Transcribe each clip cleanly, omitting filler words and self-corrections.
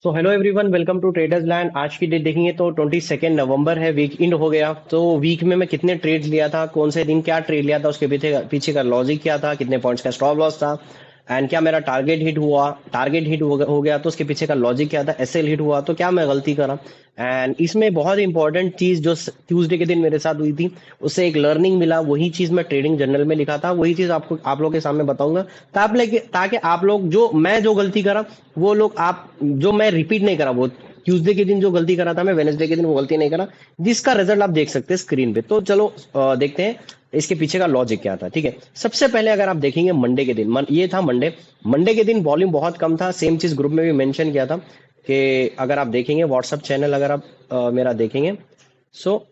तो hello everyone, welcome to traders land. आज की डेट देखेंगे तो 22 नवंबर है, वीक एंड हो गया। तो वीक में मैं कितने ट्रेड्स लिया था, कौन से दिन क्या ट्रेड लिया था, उसके पीछे पीछे का लॉजिक क्या था, कितने पॉइंट्स का स्टॉप लॉस था, एंड क्या मेरा टारगेट हिट हुआ, टारगेट हिट हो गया तो उसके पीछे का लॉजिक क्या था, एसएल हिट हुआ तो क्या मैं गलती करा। एंड इसमें बहुत इंपॉर्टेंट चीज जो ट्यूसडे के दिन मेरे साथ हुई थी, उससे एक लर्निंग मिला, वही चीज मैं ट्रेडिंग जर्नल में लिखा था, वही चीज आपको आप लोगों के सामने बताऊंगा, ताकि आप लोग जो गलती करा वो लोग आप जो मैं रिपीट नहीं करा, वो ट्यूसडे के दिन जो गलती करा था मैं वेनेसडे के दिन वो गलती नहीं करा, जिसका रिजल्ट आप देख सकते हैं स्क्रीन पे। तो चलो देखते हैं इसके पीछे का लॉजिक क्या था। ठीक है, सबसे पहले अगर आप देखेंगे मंडे के दिन, ये था मंडे। मंडे के दिन वॉल्यूम बहुत कम था, सेम चीज ग्रुप में भी मेंशन किया था कि अगर आप देखेंगे व्हाट्सएप चैनल, अगर आप मेरा देखेंगे, सो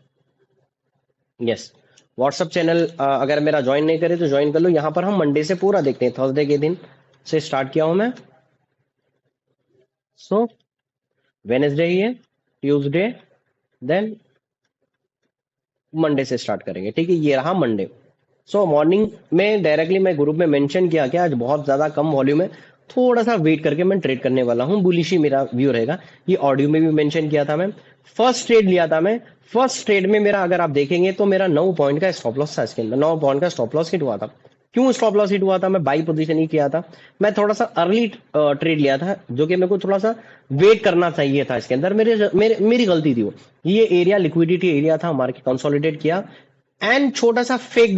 यस, व्हाट्सएप चैनल अगर मेरा ज्वाइन नहीं करे तो ज्वाइन कर लो। यहाँ पर हम मंडे से पूरा देखते हैं, थर्सडे के दिन से स्टार्ट किया हूं मैं। सो वेनेसडे ही है, ट्यूसडे, देन मंडे से स्टार्ट करेंगे। ठीक है, ये रहा मंडे। सो मॉर्निंग में डायरेक्टली मैं ग्रुप में मेंशन किया कि आज बहुत ज्यादा कम वॉल्यूम है, थोड़ा सा वेट करके मैं ट्रेड करने वाला हूँ, बुलिश ही मेरा व्यू रहेगा। ये ऑडियो में भी मेंशन किया था मैं। फर्स्ट ट्रेड लिया था मैं। फर्स्ट ट्रेड में मेरा अगर आप देखेंगे तो मेरा 9 पॉइंट का स्टॉप लॉस था, इसके अंदर 9 पॉइंट का स्टॉप लॉस हिट हुआ था। क्यों स्टॉप लॉस हिट हुआ था? मैं बाई पोजीशन ही किया था। मैं थोड़ा सा अर्ली ट्रेड लिया था, जो कि मेरे को थोड़ा सा वेट करना चाहिए था इसके अंदर। मेरी गलती थी वो। ये एरिया लिक्विडिटी एरिया था, मार्केट कंसोलिडेट किया एंड छोटा सा फेक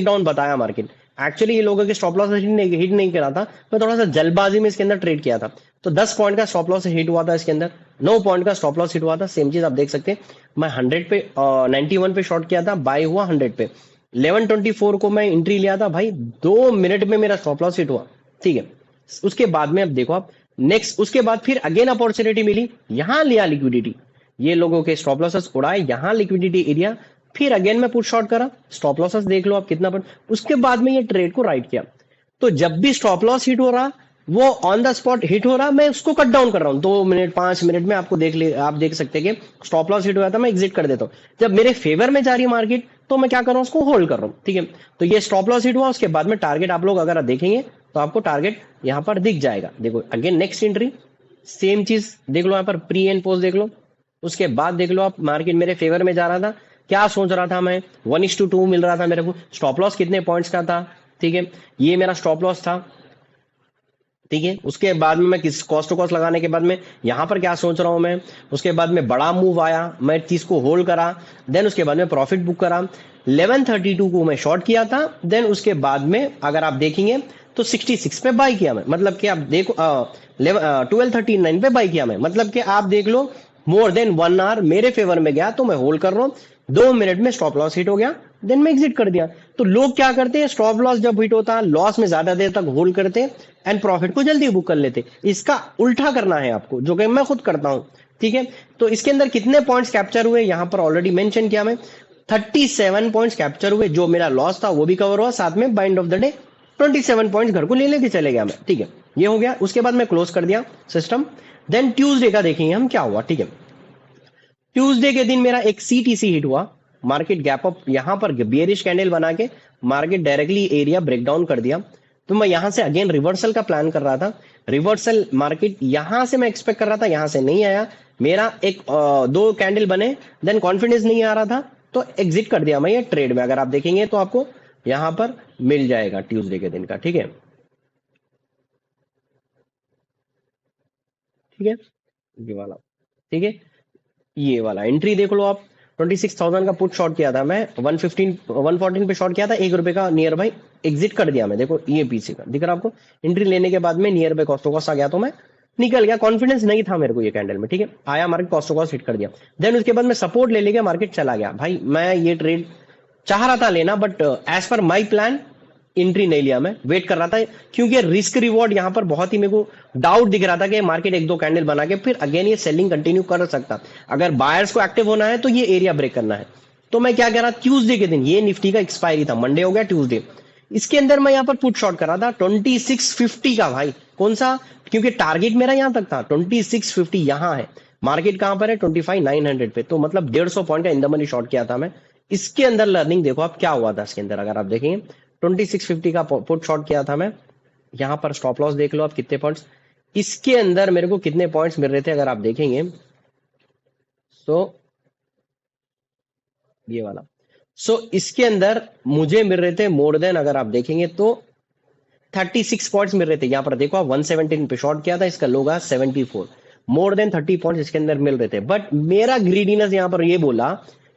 डाउन बताया मार्केट। एक्चुअली ये लोगों के स्टॉप लॉस हिट नहीं करा था, मैं थोड़ा सा जल्दबाजी में इसके अंदर ट्रेड किया था। तो 10 पॉइंट का स्टॉप लॉस हिट हुआ था इसके अंदर, 9 पॉइंट का स्टॉप लॉस हिट हुआ था। सेम चीज आप देख सकते हैं, मैं 100 पे 91 पे शॉर्ट किया था, बाय हुआ 100 पे। 1124 को मैं एंट्री लिया था भाई, 2 मिनट में मेरा स्टॉप लॉस हिट हुआ। ठीक है, उसके बाद में अब देखो आप, नेक्स्ट उसके बाद फिर अगेन अपॉर्चुनिटी मिली, यहां लिया लिक्विडिटी, ये लोगों के स्टॉप लॉसेस उड़ाए, यहां लिक्विडिटी एरिया, फिर अगेन मैं पुट शॉर्ट करा, स्टॉप लॉसेस देख लो आप कितना पर। उसके बाद में ये ट्रेड को राइट किया। तो जब भी स्टॉप लॉस हिट हो रहा, वो ऑन द स्पॉट हिट हो रहा, मैं उसको कट डाउन कर रहा हूँ। 2 मिनट 5 मिनट में आपको आप देख सकते हैं कि स्टॉप लॉस हिट हुआ था, मैं एग्जिट कर देता हूँ। जब मेरे फेवर में जा रही है मार्केट तो मैं क्या कर रहा हूँ, उसको होल्ड कर रहा हूँ। ठीक है, तो ये स्टॉप लॉस हिट हुआ, उसके बाद में टारगेट आप लोग अगर देखेंगे तो आपको टारगेट यहाँ पर दिख जाएगा। देखो अगेन नेक्स्ट एंट्री, सेम चीज देख लो, यहाँ पर प्री एंड पोस्ट देख लो। उसके बाद देख लो आप, मार्केट मेरे फेवर में जा रहा था, क्या सोच रहा था मैं, 1:2 मिल रहा था मेरे को। स्टॉप लॉस कितने पॉइंट्स का था? ठीक है, ये मेरा स्टॉप लॉस था। ठीक है, उसके बाद में मैं किस कॉस्ट टू कॉस्ट लगाने के बाद में यहां पर क्या सोच रहा हूं मैं, उसके बाद में बड़ा मूव आया, मैं चीज को होल्ड करा, देन उसके बाद में प्रॉफिट बुक करा। 1132 को मैं शॉर्ट किया था, देन उसके बाद में अगर आप देखेंगे तो 66 पे बाई किया मैं, मतलब कि आप देखो 1239 पे बाई किया मैं, मतलब कि आप देख लो मोर देन 1 आवर मेरे फेवर में गया, तो मैं होल्ड कर रहा हूं। 2 मिनट में स्टॉप लॉस हिट हो गया, देन मैं एग्जिट कर दिया। तो लोग क्या करते हैं, स्टॉप लॉस जब हिट होता है लॉस में ज्यादा देर तक होल्ड करते हैं एंड प्रॉफिट को जल्दी बुक कर लेते। इसका उल्टा करना है आपको, जो कि मैं खुद करता हूं। ठीक है, तो इसके अंदर कितने पॉइंट्स कैप्चर हुए यहां पर ऑलरेडी मेंशन किया मैं, 37 पॉइंट्स कैप्चर हुए। जो मेरा लॉस था वो भी कवर हुआ, साथ में bind of the day 27 points घर को ले लेके चले गया मैं। ठीक है, ये हो गया। उसके बाद मैं क्लोज कर दिया सिस्टम। देन ट्यूसडे का देखेंगे हम क्या हुआ। ठीक है, ट्यूसडे के दिन मेरा एक सीटीसी हिट हुआ, मार्केट गैप अप, यहां पर बियरिश कैंडल बना के मार्केट डायरेक्टली एरिया ब्रेकडाउन कर दिया। तो मैं यहां से अगेन रिवर्सल का प्लान कर रहा था, रिवर्सल मार्केट यहां से मैं एक्सपेक्ट कर रहा था, यहां से नहीं आया मेरा, एक 2 कैंडल बने, देन कॉन्फिडेंस नहीं आ रहा था तो एग्जिट कर दिया मैं ये ट्रेड में। अगर आप देखेंगे तो आपको यहां पर मिल जाएगा ट्यूसडे के दिन का। ठीक है, ठीक है, ये वाला। ठीक है, ये वाला एंट्री देख लो आप, 26,000 का पुट शॉर्ट किया था मैं, 114 पे शॉर्ट किया था, ₹1 का नियर बाई एग्जिट कर दिया मैं। देखो ये पीछे का दिख रहा आपको, एंट्री लेने के बाद में near by cost to cost आ गया तो मैं निकल गया। कॉन्फिडेंस नहीं था मेरे को ये कैंडल में। ठीक है, आया market cost to cost hit कर दिया, देन उसके बाद मैं सपोर्ट ले लेके मार्केट चला गया। भाई मैं ये ट्रेड चाह रहा था लेना, but as per my plan entry नहीं लिया, मैं वेट कर रहा था, क्योंकि रिस्क रिवॉर्ड यहां पर बहुत ही मेरे को डाउट दिख रहा था कि मार्केट 1-2 कैंडल बना के फिर अगेन ये सेलिंग कंटिन्यू कर सकता। अगर बायर्स को एक्टिव होना है तो ये एरिया ब्रेक करना है। तो मैं क्या कह रहा, ट्यूसडे के दिन, ये निफ्टी का एक्सपायरी था, मंडे हो गया ट्यूसडे, इसके अंदर मैं यहाँ पर पुट शॉर्ट कर रहा था 2650 का। भाई कौन सा, क्योंकि टारगेट मेरा यहां तक था, 2650 यहां है, मार्केट कहां पर है 25,900 पे, तो मतलब 150 पॉइंट का इन द मनी शॉर्ट किया था मैं। इसके अंदर लर्निंग देखो आप क्या हुआ था इसके अंदर, अगर आप देखेंगे 2650 का पुट शॉर्ट किया था मैं, यहां पर स्टॉप लॉस देख लो आप कितने पॉइंट्स, इसके अंदर मेरे को कितने पॉइंट्स मिल रहे थे अगर आप देखेंगे, सो ये वाला, इसके अंदर मुझे मिल रहे थे मोर देन, अगर आप देखेंगे तो 36 पॉइंट्स मिल रहे थे। यहां पर देखो आप 117 पे शॉर्ट किया था, इसका लोगा 74, मोर देन 30 पॉइंट्स इसके अंदर मिल रहे थे। बट मेरा ग्रीडीनेस यहां पर ये बोला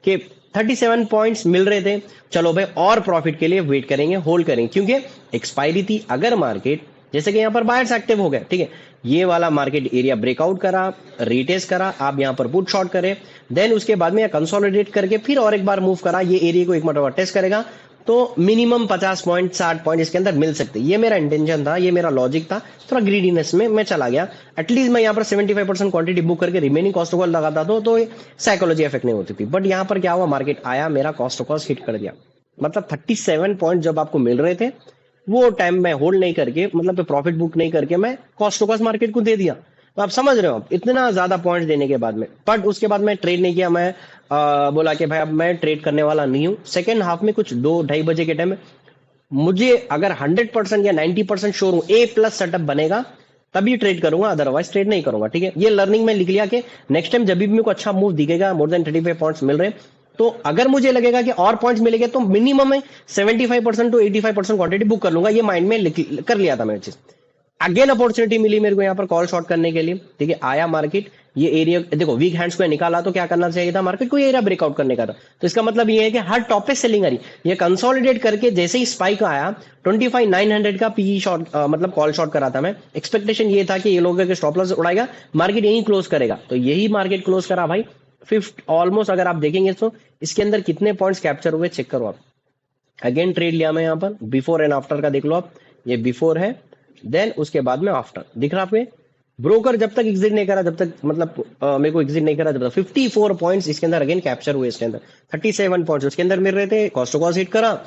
कि 37 पॉइंट्स मिल रहे थे, चलो भाई और प्रॉफिट के लिए वेट करेंगे, होल्ड करेंगे, क्योंकि एक्सपायरी थी। अगर मार्केट जैसे कि यहां पर बायर्स एक्टिव हो गए, ठीक है, ये वाला मार्केट एरिया ब्रेकआउट करा, रिटेस्ट करा, आप यहां पर पुट शॉर्ट करें, देन उसके बाद में कंसोलिडेट करके फिर और एक बार मूव करा, ये एरिया को एक मरतबा टेस्ट करेगा, तो मिनिमम 50 पॉइंट 60 पॉइंट इसके अंदर मिल सकते। ये मेरा इंटेंशन था, ये मेरा लॉजिक था, थोड़ा ग्रीडीनेस में मैं चला गया। एटलीस्ट मैं यहाँ पर 75% क्वांटिटी बुक करके रिमेनिंग कॉस्ट टू कॉस्ट लगाता तो साइकोलॉजी इफेक्ट नहीं होती थी। बट यहाँ पर क्या हुआ, मार्केट आया, मेरा कॉस्ट टू कॉस्ट हिट कर दिया। मतलब 37 पॉइंट जब आपको मिल रहे थे, वो टाइम मैं होल्ड नहीं करके, मतलब प्रॉफिट बुक नहीं करके, मैं कॉस्ट टू कॉस्ट मार्केट को दे दिया। तो आप समझ रहे हो, आप इतना ज्यादा पॉइंट देने के बाद में, बट उसके बाद मैं ट्रेड नहीं किया। मैं बोला कि भाई अब मैं ट्रेड करने वाला नहीं हूं। सेकेंड हाफ में कुछ 2-2:30 बजे के टाइम में मुझे अगर 100% या 90% श्योर हूं ए प्लस सेटअप बनेगा, तभी ट्रेड करूंगा, अदरवाइज ट्रेड नहीं करूंगा। ठीक है, ये लर्निंग में लिख लिया कि नेक्स्ट टाइम जब भी मेरे को अच्छा मूव दिखेगा, मोर देन 35 पॉइंट्स मिल रहे, तो अगर मुझे लगेगा कि और पॉइंट्स मिलेंगे, तो मिनिमम में 75% टू 85% क्वांटिटी बुक कर लूंगा। ये माइंड में कर लिया था मैंने चीज। अगेन अपॉर्चुनिटी मिली मेरे को यहाँ पर कॉल शॉर्ट करने के लिए, ठीक है, आया मार्केट, ये एरिया देखो वीक हैंड्स को निकाला, तो क्या करना चाहिए था, मार्केट को ये एरिया ब्रेकआउट करने का था। तो इसका मतलब ये है कि हर टॉप पे सेलिंग आ रही, ये कंसोलिडेट करके जैसे ही स्पाइक आया 25,900 का पीई शॉर्ट, मतलब कॉल शॉर्ट करा था मैं। एक्सपेक्टेशन ये था कि ये लोग स्टॉप लॉस उड़ाएगा, मार्केट यही क्लोज करेगा, तो यही मार्केट क्लोज करा भाई। फिफ्थ ऑलमोस्ट अगर आप देखेंगे तो इसके अंदर कितने पॉइंट्स कैप्चर हुए चेक करो आप। अगेन ट्रेड लिया मैं यहाँ पर, बिफोर एंड आफ्टर का देख लो आप, ये बिफोर है, देन उसके बाद में आफ्टर दिख रहा आपको। ब्रोकर जब तक एग्जिट नहीं करा, जब तक मतलब मेरे को एग्जिट नहीं करा, जब तक 54 पॉइंट्स इसके अंदर अगेन कैप्चर हुए। इसके अंदर 37 पॉइंट्स उसके अंदर मिल रहे थे, कॉस्ट टू कॉस्ट हिट करा,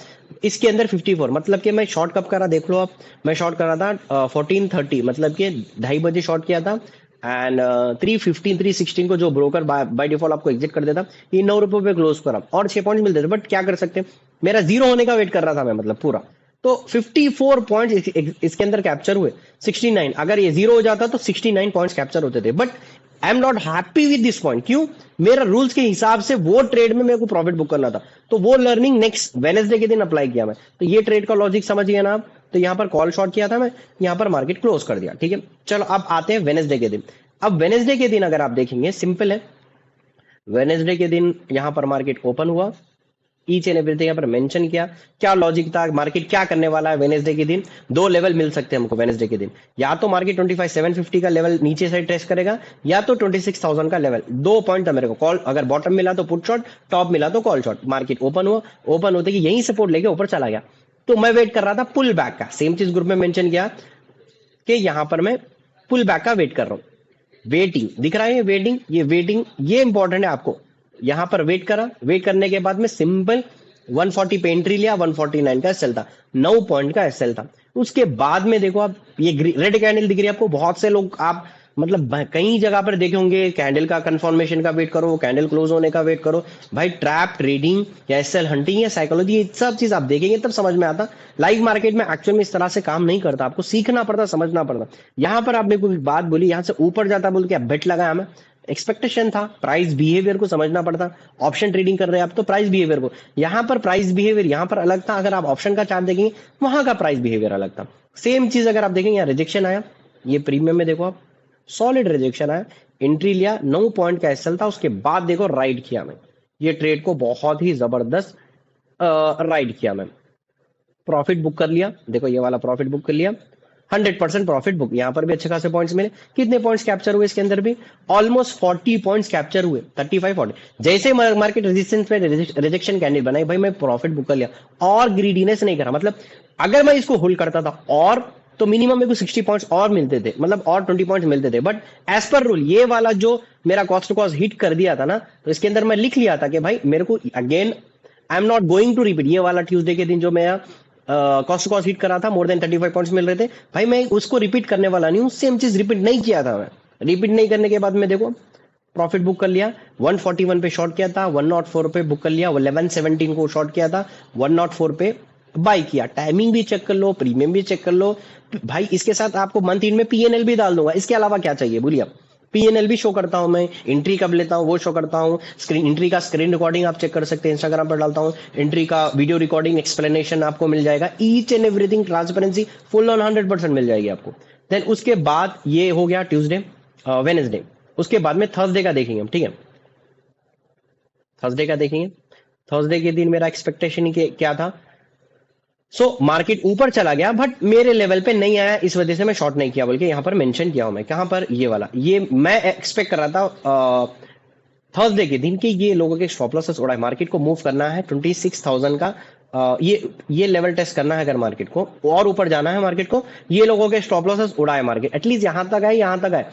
इसके अंदर 54, मतलब कि मैं शॉर्ट कब करा देख लो आप। मैं शॉर्ट करा था 14:30, मतलब कि 2:30 शॉर्ट किया था, एंड 3:15 3:16 को जो ब्रोकर बाय डिफॉल्ट आपको एग्जिट कर देता, ये 9 रुपए पे क्लोज करा और 6 पॉइंट मिलते थे। बट क्या कर सकते, मेरा जीरो होने का वेट कर रहा था मैं, मतलब पूरा। तो 54 पॉइंट्स इसके अंदर कैप्चर हुए। 69, अगर ये जीरो हो जाता तो 69 पॉइंट्स कैप्चर होते थे। But I am not happy with this point. क्यों, मेरा रूल्स के हिसाब से वो ट्रेड में मेरे को प्रॉफिट बुक करना था, तो वो लर्निंग नेक्स्ट वेडनेसडे के दिन अप्लाई किया मैं। तो ये ट्रेड का लॉजिक समझ गया ना आप। तो यहां पर कॉल शॉर्ट किया था मैं, यहां पर मार्केट क्लोज कर दिया। ठीक है, चलो अब आते हैं वेडनेसडे के दिन। अब वेडनेसडे के दिन अगर आप देखेंगे, सिंपल है, वेडनेसडे के दिन यहां पर मार्केट ओपन हुआ, ईच एंड एवरीथिंग यहाँ पर मेंशन किया, क्या लॉजिक था, मार्केट क्या करने वाला है। वेडनेसडे के दिन दो लेवल मिल सकते हैं हमको वेडनेसडे के दिन, या तो मार्केट 25,750 का लेवल नीचे से टेस्ट करेगा, या तो 26,000 का लेवल। 2 पॉइंट था मेरे को, कॉल अगर बॉटम मिला तो पुट शॉर्ट, टॉप मिला तो कॉल शॉर्ट। मार्केट ओपन हुआ, ओपन होते कि यही सपोर्ट लेके ऊपर चला गया, तो मैं वेट कर रहा था पुल बैक का। सेम चीज ग्रुप में मेंशन किया कि यहां पर मैं पुल बैक का वेट कर रहा हूं। वेटिंग दिख रहा है, वेटिंग, ये वेटिंग ये इंपॉर्टेंट है आपको। यहां पर वेट करा, वेट करने के बाद में सिंपल 140 पे एंट्री लिया, 149 का एसएल था, 9 पॉइंट का एसएल था। उसके बाद में देखो आप, ये रेड कैंडल दिख रही है आपको। बहुत से लोग आप मतलब कई जगह पर देखे होंगे, कैंडल का कंफर्मेशन का वेट करो, कैंडल क्लोज होने का वेट करो। भाई ट्रैप ट्रेडिंग या एसएल हंटिंग या साइकोलॉजी, ये सब चीज आप देखेंगे तब समझ में आता। लाइव मार्केट में एक्चुअल में इस तरह से काम नहीं करता, आपको सीखना पड़ता, समझना पड़ता। यहां पर आपने कोई बात बोली, यहां से ऊपर जाता बोल के आप बेट लगाया, हमें एक्सपेक्टेशन था, प्राइस बिहेवियर को समझना पड़ता। ऑप्शन ट्रेडिंग कर रहे हैं आप, तो प्राइस बिहेवियर को, यहां पर प्राइस बिहेवियर यहां पर अलग था। अगर आप ऑप्शन का चार्ट देखेंगे, वहां का प्राइस बिहेवियर अलग था। सेम चीज अगर आप देखेंगे, यहाँ रिजेक्शन आया, ये प्रीमियम में देखो आप, सॉलिड रिजेक्शन आया, एंट्री लिया, 9 पॉइंट का एसएल था। उसके बाद देखो राइड किया मैं, ये ट्रेड को बहुत ही जबरदस्त राइड किया मैं, प्रॉफिट बुक कर लिया। देखो ये वाला प्रॉफिट बुक कर लिया, 100% प्रॉफिट बुक। यहां पर भी अच्छे खासे पॉइंट्स मिले। कितने पॉइंट्स कैप्चर हुए इसके अंदर भी, ऑलमोस्ट 40 पॉइंट्स कैप्चर हुए, 35-40। जैसे मार्केट रेजिस्टेंस पे रिजेक्शन कैंडल बनाई, भाई मैं प्रॉफिट बुक कर लिया और ग्रीडीनेस नहीं करा। मतलब अगर मैं इसको होल्ड करता था और, तो मिनिमम मेरे को 60 पॉइंट्स और मिलते थे, मतलब और 20 पॉइंट्स मिलते थे। बट एज पर रूल ये वाला जो मेरा कॉस्ट टू कॉस्ट हिट कर दिया था ना, तो इसके अंदर मैं लिख लिया था कि भाई मेरे को again I am not going to repeat. ये वाला ट्यूसडे के दिन जो मैं कॉस्ट टू कॉस्ट हिट करा था, मोर देन 35 पॉइंट्स मिल रहे थे, भाई मैं उसको रिपीट करने वाला नहीं हूं। सेम चीज रिपीट नहीं किया था मैं। रिपीट नहीं करने के बाद में देखो प्रॉफिट बुक कर लिया, 141 पे शॉर्ट किया था, 104 पे बुक कर लिया, 1117 को शॉर्ट किया था, 104 पे बाय किया, टाइमिंग भी चेक कर लो, प्रीमियम भी चेक कर लो भाई। इसके साथ आपको मंथ एंड में पीएनएल भी डाल दूंगा, इसके अलावा क्या चाहिए बोलिए आप। पीएनएल भी शो करता हूं मैं, एंट्री कब लेता हूं वो शो करता हूं, स्क्रीन एंट्री का स्क्रीन रिकॉर्डिंग आप चेक कर सकते हैं, इंस्टाग्राम पर डालता हूं, एंट्री का वीडियो रिकॉर्डिंग एक्सप्लेनेशन आपको मिल जाएगा, each and everything transparency full on 100% मिल जाएगी आपको। देन उसके बाद ये हो गया ट्यूसडे वेनेसडे, उसके बाद में थर्सडे का देखेंगे हम, ठीक है। थर्सडे का देखेंगे, थर्सडे के दिन मेरा एक्सपेक्टेशन क्या था। मार्केट ऊपर चला गया बट मेरे लेवल पे नहीं आया, इस वजह से मैं शॉर्ट नहीं किया, बोल के यहाँ पर मेंशन किया हूं मैं, कहां पर, ये वाला, ये मैं एक्सपेक्ट कर रहा था थर्सडे के दिन कि ये लोगों के स्टॉप लॉसेस उड़ा है, मार्केट को मूव करना है 26,000 का, ये लेवल टेस्ट करना है अगर मार्केट को और ऊपर जाना है मार्केट को, ये लोगों के स्टॉप लॉसेस उड़ाए मार्केट, एटलीस्ट यहां तक आए, यहां तक आए,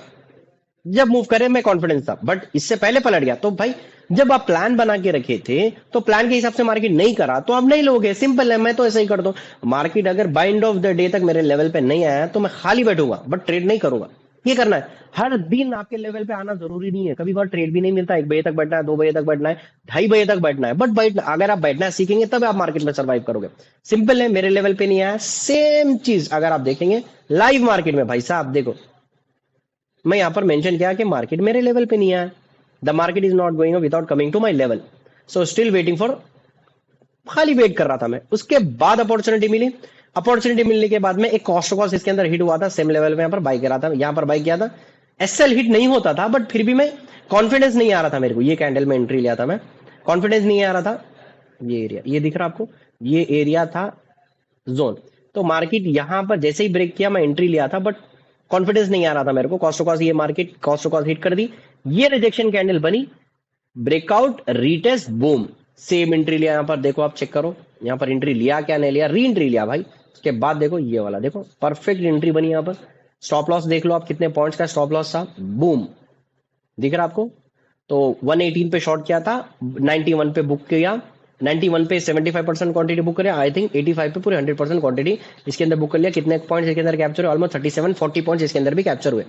जब मूव करे मैं कॉन्फिडेंस था, बट इससे पहले पलट गया। तो भाई जब आप प्लान बना के रखे थे तो प्लान के हिसाब से मार्केट नहीं करा तो आप नहीं लोगे, सिंपल है। मैं तो ऐसा ही करता हूं, मार्केट अगर by end of the day तक मेरे लेवल पे नहीं आया तो मैं खाली बैठूंगा बट ट्रेड नहीं करूंगा। ये करना है, हर दिन आपके लेवल पे आना जरूरी नहीं है, कभी बार ट्रेड भी नहीं मिलता, 1 बजे तक बैठना है, 2 बजे तक बैठना है, 2:30 बजे तक बैठना है, बट बैठना, अगर आप बैठना सीखेंगे तब आप मार्केट में सर्वाइव करोगे। सिंपल है, मेरे लेवल पे नहीं आया, सेम चीज अगर आप देखेंगे लाइव मार्केट में, भाई साहब देखो मैं यहां पर मेंशन किया कि मार्केट मेरे लेवल पे नहीं आया, the market is not going without coming to my level, so still waiting for, खाली वेट कर रहा था मैं। उसके बाद अपॉर्चुनिटी मिली, अपॉर्चुनिटी मिलने के बाद में एक कॉस्ट टू कॉस्ट इसके अंदर हिट हुआ था, सेम लेवल में यहाँ पर बाई करा था, यहाँ पर बाई किया था, एसएल हिट नहीं होता था बट फिर भी मैं कॉन्फिडेंस नहीं आ रहा था मेरे को, ये कैंडल में एंट्री लिया था मैं, कॉन्फिडेंस नहीं आ रहा था। ये एरिया, ये दिख रहा आपको, ये एरिया था जोन, तो मार्केट यहां पर जैसे ही ब्रेक किया मैं एंट्री लिया था बट कॉन्फिडेंस नहीं आ रहा था मेरे को, कॉस्ट टू कॉस्ट, ये market cost to cost hit कर दी, ये रिजेक्शन कैंडल बनी, breakout retest boom, same entry लिया, यहां पर देखो आप चेक करो, यहां पर एंट्री लिया क्या नहीं लिया, री एंट्री लिया भाई। उसके बाद देखो ये वाला, देखो परफेक्ट एंट्री बनी, यहां पर स्टॉप लॉस देख लो आप, कितने पॉइंट्स का स्टॉप लॉस था, बूम, दिख रहा आपको। तो 118 पे शॉर्ट किया था, 91 पे बुक किया, 91 पे 75% क्वांटिटी बुक करे, आई थिंक 85 पे पूरे 100% क्वांटिटी इसके अंदर बुक कर लिया। कितने पॉइंट्स इसके अंदर कैप्चर हुए, ऑलमोस्ट 37-40 पॉइंट्स इसके अंदर भी कैप्चर हुए।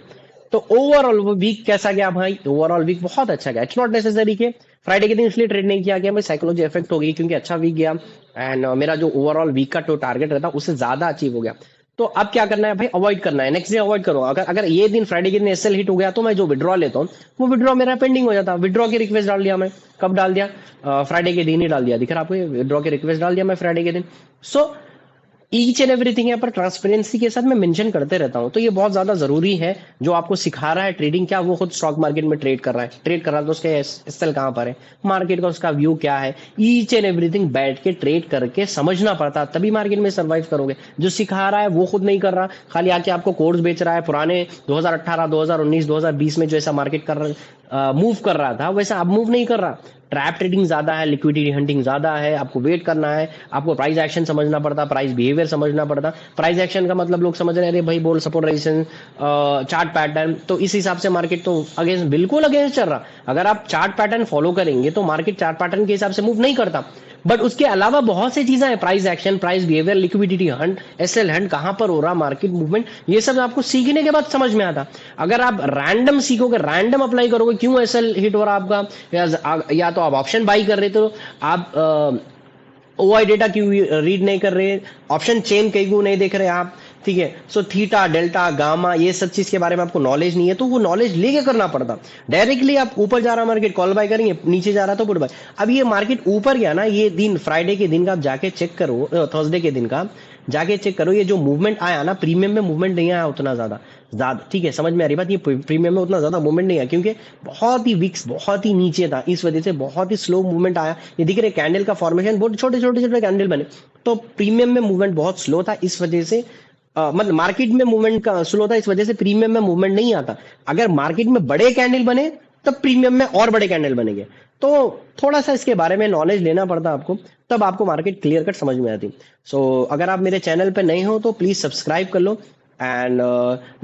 तो ओवरऑल वो वीक कैसा गया भाई, ओवरऑल वीक बहुत अच्छा गया। इट्स नॉट नेसेसरी कि फ्राइडे के दिन इसलिए ट्रेड नहीं किया गया, मैं साइकोलॉजी इफेक्ट हो गई क्योंकि अच्छा वीक गया एंड मेरा जो ओवरऑल वीक का जो टारगेट रहता उससे ज्यादा अचीव हो गया। तो अब क्या करना है भाई, अवॉइड करना है, नेक्स्ट डे अवॉइड करो। अगर अगर ये दिन फ्राइडे के दिन एसएल हिट हो गया तो मैं जो विड्रॉ लेता हूँ वो विड्रॉ मेरा पेंडिंग हो जाता, विड्रॉ की रिक्वेस्ट डाल दिया मैं, कब डाल दिया, फ्राइडे के दिन ही डाल दिया, दिख रहा आपको, विड्रॉ की रिक्वेस्ट डाल दिया मैं फ्राइडे के दिन। सो ईच एंड एवरीथिंग यहाँ पर ट्रांसपेरेंसी के साथ मैं मेंशन करते रहता हूं, तो ये बहुत ज्यादा जरूरी है। जो आपको सिखा रहा है ट्रेडिंग, क्या वो खुद स्टॉक मार्केट में ट्रेड कर रहा है, ट्रेड कर रहा है तो उसके एसएल कहां पर है, मार्केट का उसका व्यू क्या है, ईच एंड एवरीथिंग बैठ के ट्रेड करके समझना पड़ता, तभी मार्केट में सर्वाइव करोगे। जो सिखा रहा है वो खुद नहीं कर रहा, खाली आके आपको कोर्स बेच रहा है, पुराने 2018 2019 2020 में जैसा मार्केट कर रहा मूव कर रहा था वैसा अब मूव नहीं कर रहा। ट्रैप ट्रेडिंग ज्यादा है, लिक्विडिटी हंटिंग ज्यादा है, आपको वेट करना है, आपको प्राइस एक्शन समझना पड़ता, प्राइस बिहेवियर समझना पड़ता। प्राइस एक्शन का मतलब लोग समझ रहे हैं अरे भाई बोल सपोर्ट रेजिस्टेंस चार्ट पैटर्न, तो इस हिसाब से मार्केट तो अगेंस्ट, बिल्कुल अगेंस्ट चल रहा। अगर आप चार्ट पैटर्न फॉलो करेंगे तो मार्केट चार्ट पैटर्न के हिसाब से मूव नहीं करता, बट उसके अलावा बहुत सी चीजें हैं, price action, price behaviour, liquidity hunt, SL hunt कहां पर हो रहा, मार्केट मूवमेंट, ये सब आपको सीखने के बाद समझ में आता। अगर आप रैंडम सीखोगे, रैंडम अप्लाई करोगे, क्यों एसएल हिट हो रहा आपका, या तो आप ऑप्शन बाई कर रहे तो आप ओआई डेटा क्यों रीड नहीं कर रहे, ऑप्शन चेन कहीं क्यों नहीं देख रहे आप, ठीक है। सो थीटा, डेल्टा, गामा, ये सब चीज के बारे में आपको नॉलेज नहीं है, तो वो नॉलेज लेके करना पड़ता। डायरेक्टली आप ऊपर जा रहा मार्केट कॉल बाय करेंगे, नीचे जा रहा तो पुट बाय। अब ये मार्केट ऊपर गया ना, ये दिन फ्राइडे के दिन का आप जाके चेक करो, थर्सडे के दिन का जाके चेक करो, ये जो मूवमेंट आया ना, प्रीमियम में मूवमेंट नहीं आया उतना ज्यादा, ठीक है, समझ में आ रही बात, ये प्रीमियम में उतना ज्यादा मूवमेंट नहीं आया क्योंकि बहुत ही वीक्स, बहुत ही नीचे था, इस वजह से बहुत ही स्लो मूवमेंट आया। ये दिख रहे कैंडल का फॉर्मेशन बहुत छोटे छोटे छोटे कैंडल बने, तो प्रीमियम में मूवमेंट बहुत स्लो था, इस वजह से मतलब मार्केट में मूवमेंट का स्लो था, इस वजह से प्रीमियम में मूवमेंट नहीं आता। अगर मार्केट में बड़े कैंडल बने तब प्रीमियम में और बड़े कैंडल बनेंगे, तो थोड़ा सा इसके बारे में नॉलेज लेना पड़ता आपको, तब आपको मार्केट क्लियर कट समझ में आती। अगर आप मेरे चैनल पे नए हो तो प्लीज सब्सक्राइब कर लो एंड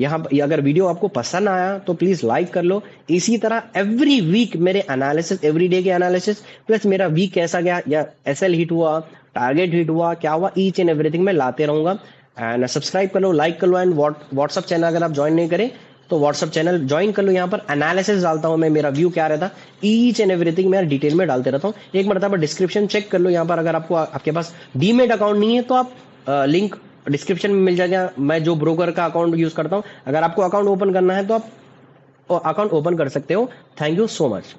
यहाँ अगर वीडियो आपको पसंद आया तो प्लीज लाइक कर लो। इसी तरह एवरी वीक मेरे एनालिसिस, एवरी डे के एनालिसिस प्लस मेरा वीक कैसा गया, या एसएल हिट हुआ, टारगेट हिट हुआ, क्या हुआ, ईच एंड एवरीथिंग मैं लाते रहूंगा। एंड सब्सक्राइब कर लो, लाइक कर लो, एंड व्हाट्सअप चैनल अगर आप ज्वाइन नहीं करें तो व्हाट्सअप चैनल ज्वाइन कर लो। यहाँ पर एनालिसिस डालता हूँ मैं, मेरा व्यू क्या रहता है, ईच एंड एवरीथिंग मैं डिटेल में डालते रहता हूँ। एक मरतबा डिस्क्रिप्शन चेक कर लो यहाँ पर, अगर आपको आपके पास डीमेट अकाउंट नहीं है तो आप लिंक डिस्क्रिप्शन में मिल जाएगा। मैं जो ब्रोकर का अकाउंट यूज करता हूँ, अगर आपको अकाउंट ओपन करना है तो आप अकाउंट ओपन कर सकते हो। Thank you so much.